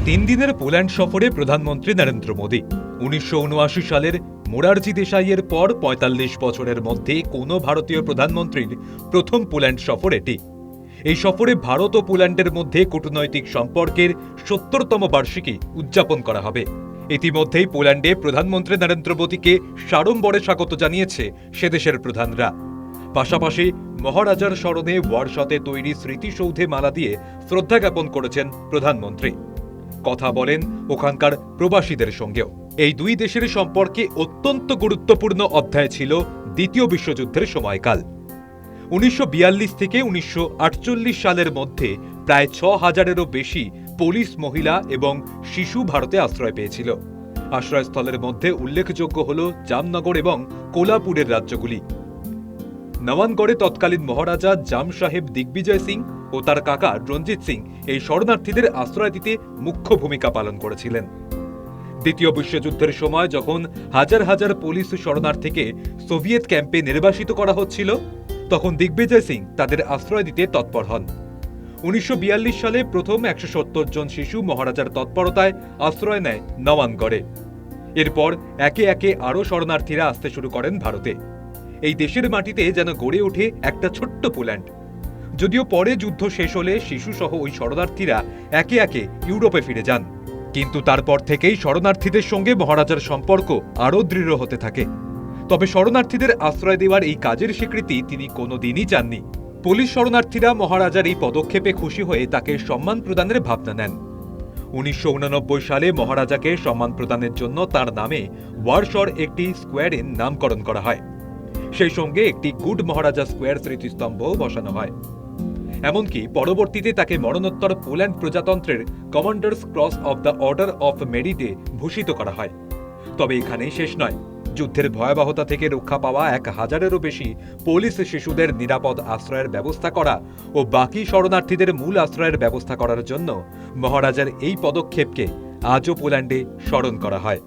3 দিনের পোল্যান্ড সফরে প্রধানমন্ত্রী নরেন্দ্র মোদী। 1979 সালের মোরারজি দেশাইয়ের পর ৪৫ বছরের মধ্যে কোনো ভারতীয় প্রধানমন্ত্রীর প্রথম পোল্যান্ড সফর এটি। এই সফরে ভারত ও পোল্যান্ডের মধ্যে কূটনৈতিক সম্পর্কের ৭০তম বার্ষিকী উদযাপন করা হবে। ইতিমধ্যেই পোল্যান্ডে প্রধানমন্ত্রী নরেন্দ্র মোদীকে সাড়ম্বরে স্বাগত জানিয়েছে সে দেশের প্রধানরা। পাশাপাশি মহারাজার স্মরণে ওয়ারশতে তৈরি স্মৃতিসৌধে মালা দিয়ে শ্রদ্ধা জ্ঞাপন করেছেন প্রধানমন্ত্রী। কথা বলেন ওখানকার প্রবাসীদের সঙ্গেও। এই দুই দেশের সম্পর্কে অত্যন্ত গুরুত্বপূর্ণ অধ্যায় ছিল দ্বিতীয় বিশ্বযুদ্ধের সময়কাল। ১৯৪২ থেকে ১৯৪৮ সালের মধ্যে প্রায় ৬,০০০-এরও বেশি পোলিশ মহিলা এবং শিশু ভারতে আশ্রয় পেয়েছিল। আশ্রয়স্থলের মধ্যে উল্লেখযোগ্য হল জামনগর এবং কোলাপুরের রাজ্যগুলি। নওয়ানগড়ে তৎকালীন মহারাজা জাম সাহেব দিগ্বিজয় সিং ও তার কাকা রঞ্জিত সিং এই শরণার্থীদের আশ্রয় দিতে মুখ্য ভূমিকা পালন করেছিলেন। দ্বিতীয় বিশ্বযুদ্ধের সময় যখন হাজার হাজার পুলিশ শরণার্থীকে সোভিয়েত ক্যাম্পে নির্বাসিত করা হচ্ছিল, তখন দিগ্বিজয় সিং তাদের আশ্রয় দিতে তৎপর হন। ১৯৪২ সালে প্রথম ১৭০ জন শিশু মহারাজার তৎপরতায় আশ্রয় নেয় নওয়ানগড়ে। এরপর একে একে আরও শরণার্থীরা আসতে শুরু করেন ভারতে। এই দেশের মাটিতে যেন গড়ে ওঠে একটা ছোট্ট পোল্যান্ড। যদিও পরে যুদ্ধ শেষ হলে শিশুসহ ওই শরণার্থীরা একে একে ইউরোপে ফিরে যান, কিন্তু তারপর থেকেই শরণার্থীদের সঙ্গে মহারাজার সম্পর্ক আরও দৃঢ় হতে থাকে। তবে শরণার্থীদের আশ্রয় দেওয়ার এই কাজের স্বীকৃতি তিনি কোনোদিনই চাননি। পুলিশ শরণার্থীরা মহারাজার এই পদক্ষেপে খুশি হয়ে তাকে সম্মান প্রদানের ভাবনা নেন। ১৯৮৯ সালে মহারাজাকে সম্মান প্রদানের জন্য তার নামে ওয়ারশর একটি স্কোয়ারের নামকরণ করা হয়। সেই সঙ্গে একটি গুড মহারাজা স্কোয়ার স্মৃতিস্তম্ভ বসানো হয়। এমনকি পরবর্তীতে তাকে মরণোত্তর পোল্যান্ড প্রজাতন্ত্রের commanders cross of the order of মেরিটে ভূষিত করা হয়। তবে এখানেই শেষ নয়। যুদ্ধের ভয়াবহতা থেকে রক্ষা পাওয়া ১,০০০-এরও বেশি পুলিশ শিশুদের নিরাপদ আশ্রয়ের ব্যবস্থা করা ও বাকি শরণার্থীদের মূল আশ্রয়ের ব্যবস্থা করার জন্য মহারাজার এই পদক্ষেপকে আজও পোল্যান্ডে স্মরণ করা হয়।